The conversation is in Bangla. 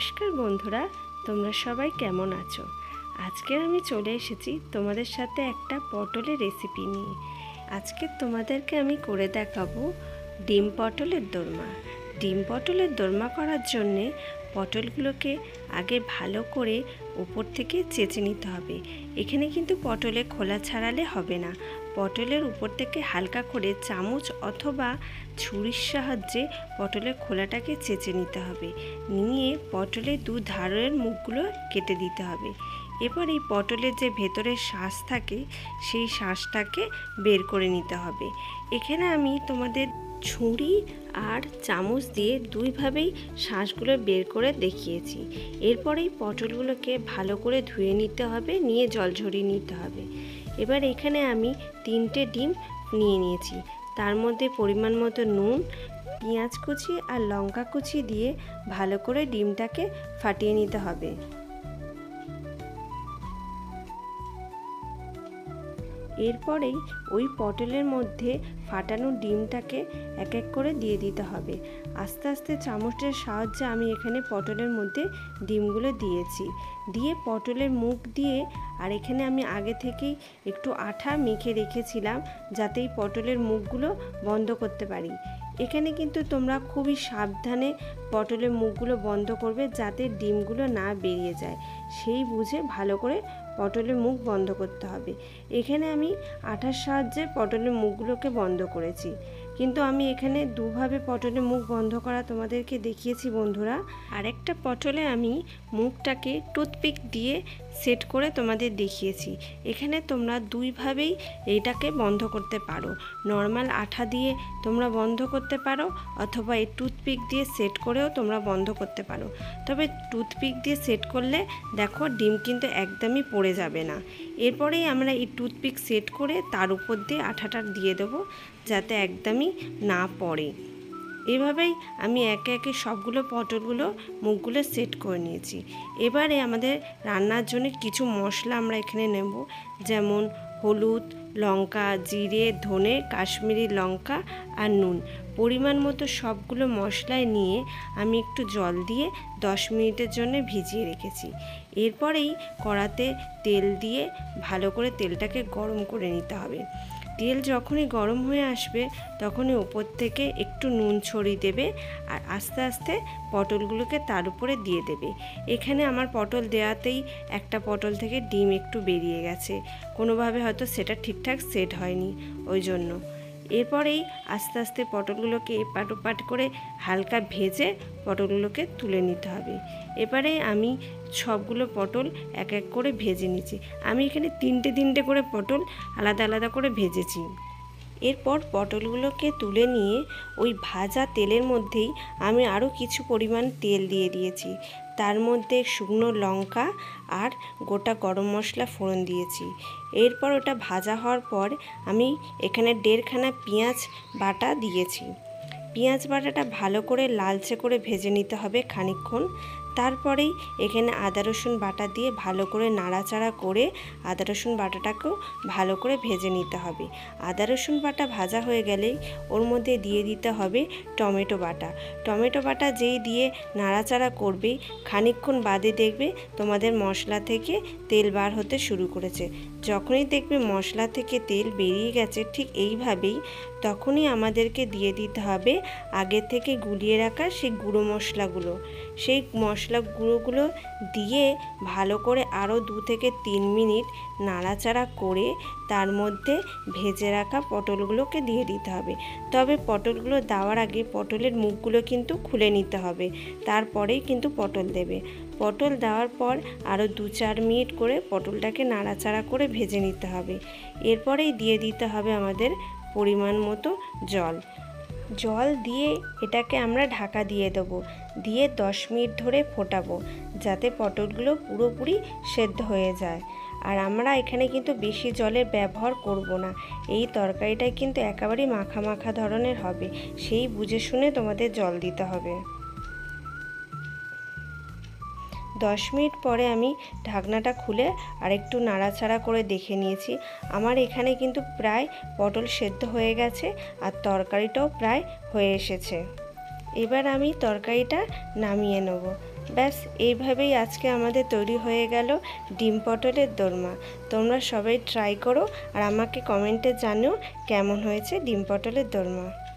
নমস্কার বন্ধুরা, তোমরা সবাই কেমন আছো? আজকে আমি চলে এসেছি তোমাদের সাথে একটা পটলের রেসিপি নিয়ে। আজকে তোমাদেরকে আমি করে দেখাবো ডিম পটলের দোরমা। ডিম পটলের দোরমা করার জন্যে পটলগুলোকে আগে ভালো করে উপর থেকে চেঁচে নিতে হবে। এখানে কিন্তু পটলে খোলা ছাড়ালে হবে না। পটলের উপর থেকে হালকা করে চামচ অথবা ছুরির সাহায্যে পটলের খোলাটাকে চেঁচে নিতে হবে। নিয়ে পটলের দু ধারের মুখগুলো কেটে দিতে হবে। এবার এই পটলের যে ভেতরের শাঁস থাকে সেই শাঁসটাকে বের করে নিতে হবে। এখানে আমি তোমাদের ছুরি আর চামচ দিয়ে দুইভাবেই শাঁসগুলো বের করে দেখিয়েছি। এরপরেই পটলগুলোকে ভালো করে ধুয়ে নিতে হবে, নিয়ে জল ঝরিয়ে নিতে হবে। এবার এখানে আমি 3টে ডিম নিয়ে নিয়েছি। তার মধ্যে পরিমাণ মতো নুন, পেঁয়াজ কুচি আর লঙ্কা কুচি দিয়ে ভালো করে ডিমটাকে ফাটিয়ে নিতে হবে। এরপরেই ওই পটলের মধ্যে ফাটানো ডিমটাকে এক এক করে দিয়ে দিতে হবে। আস্তে আস্তে চামচের সাহায্যে আমি এখানে পটলের মধ্যে ডিমগুলো দিয়েছি। দিয়ে পটলের মুখ দিয়ে, আর এখানে আমি আগে থেকেই একটু আঠা মেখে রেখেছিলাম যাতে এই পটলের মুখগুলো বন্ধ করতে পারি। এখানে কিন্তু তোমরা খুবই সাবধানে পটলের মুখগুলো বন্ধ করবে যাতে ডিমগুলো না বেরিয়ে যায়। সেই বুঝে ভালো করে পটলের মুখ বন্ধ করতে হবে। এখানে আমি আঠার সাহায্যে পটলের মুখগুলোকে বন্ধ করেছি, কিন্তু আমি এখানে দুভাবে পটলের মুখ বন্ধ করা তোমাদেরকে দেখিয়েছি বন্ধুরা। আরেকটা পটলে আমি মুখটাকে টুথপিক দিয়ে সেট করে তোমাদের দেখিয়েছি। এখানে তোমরা দুইভাবেই এইটাকে বন্ধ করতে পারো। নর্মাল আঠা দিয়ে তোমরা বন্ধ করতে পারো, অথবা এই টুথপিক দিয়ে সেট করেও তোমরা বন্ধ করতে পারো। তবে টুথপিক দিয়ে সেট করলে দেখো ডিম কিন্তু একদমই পড়ে যাবে না। এরপরেই আমরা এই টুথপিক সেট করে তার উপর দিয়ে আঠাটা দিয়ে দেবো যাতে একদমই না পড়ে। এভাবেই আমি একে একে সবগুলো পটলগুলো মুখগুলো সেট করে নিয়েছি। এবারে আমাদের রান্নার জন্য কিছু মশলা আমরা এখানে নেব, যেমন হলুদ, লঙ্কা, জিরে, ধনে, কাশ্মীরি লঙ্কা আর নুন। পরিমাণ মতো সবগুলো মশলায় নিয়ে আমি একটু জল দিয়ে 10 মিনিটের জন্য ভিজিয়ে রেখেছি। এরপরেই কড়াতে তেল দিয়ে ভালো করে তেলটাকে গরম করে নিতে হবে। তেল যখনই গরম হয়ে আসবে তখনই ওপর থেকে একটু নুন ছড়িয়ে দেবে, আর আস্তে আস্তে পটলগুলোকে তার উপরে দিয়ে দেবে। এখানে আমার পটল দেওয়াতেই একটা পটল থেকে ডিম একটু বেরিয়ে গেছে, কোনোভাবে হয়তো সেটা ঠিকঠাক সেট হয়নি, ওই জন্য। এরপরেই আস্তে আস্তে পটলগুলোকে এপাট ওপাট করে হালকা ভেজে পটলগুলোকে তুলে নিতে হবে। এবারে আমি সবগুলো পটল এক এক করে ভেজে নিচ্ছি। আমি এখানে 3টে করে পটল আলাদা আলাদা করে ভেজেছি। এরপর পটলগুলোকে তুলে নিয়ে ওই ভাজা তেলের মধ্যেই আমি আরও কিছু পরিমাণ তেল দিয়ে দিয়েছি। তার মধ্যে শুকনো লঙ্কা আর গোটা গরম মশলা ফোড়ন দিয়েছি। এরপর ওটা ভাজা হওয়ার পর আমি এখানে 1.5 খানা পেঁয়াজ বাটা দিয়েছি। পেঁয়াজ বাটাটা ভালো করে লালচে করে ভেজে নিতে হবে খানিকক্ষণ। তারপরেই এখানে আদা রসুন বাটা দিয়ে ভালো করে নাড়াচাড়া করে আদা রসুন বাটাটাকেও ভালো করে ভেজে নিতে হবে। আদা রসুন বাটা ভাজা হয়ে গেলেই ওর মধ্যে দিয়ে দিতে হবে টমেটো বাটা। টমেটো বাটা যেই দিয়ে নাড়াচাড়া করবে, খানিকক্ষণ বাদে দেখবে তোমাদের মশলা থেকে তেল বার হতে শুরু করেছে। যখনই দেখবে মশলা থেকে তেল বেরিয়ে গেছে ঠিক এইভাবেই, তখনই আমাদেরকে দিয়ে দিতে হবে আগে থেকে গুলিয়ে রাখা সেই গুঁড়ো মশলাগুলো। সেই মশলা গুঁড়োগুলো দিয়ে ভালো করে আরও 2 থেকে 3 মিনিট নাড়াচাড়া করে তার মধ্যে ভেজে রাখা পটলগুলোকে দিয়ে দিতে হবে। তবে পটলগুলো দেওয়ার আগে পটলের মুখগুলো কিন্তু খুলে নিতে হবে, তারপরেই কিন্তু পটল দেবে। পটল দেওয়ার পর আরও 2-4 মিনিট করে পটলটাকে নাড়াচাড়া করে ভেজে নিতে হবে। এরপরেই দিয়ে দিতে হবে আমাদের পরিমাণ মতো জল। জল দিয়ে এটাকে আমরা ঢাকা দিয়ে দেবো, দিয়ে 10 মিনিট ধরে ফোটাবো যাতে পটলগুলো পুরোপুরি সেদ্ধ হয়ে যায়। আর আমরা এখানে কিন্তু বেশি জলের ব্যবহার করব না। এই তরকারিটাই কিন্তু একেবারেই মাখা মাখা ধরনের হবে, সেই বুঝে শুনে তোমাদের জল দিতে হবে। 10 মিনিট পরে আমি ঢাকনাটা খুলে আরেকটু নাড়াচাড়া করে দেখে নিয়েছি। আমার এখানে কিন্তু প্রায় পটল সেদ্ধ হয়ে গেছে আর তরকারিটাও প্রায় হয়ে এসেছে। এবার আমি তরকারিটা নামিয়ে নেব। ব্যাস এইভাবেই আজকে আমাদের তৈরি হয়ে গেল ডিম পটলের দোরমা। তোমরা সবাই ট্রাই করো আর আমাকে কমেন্টে জানিও কেমন হয়েছে ডিম পটলের দোরমা।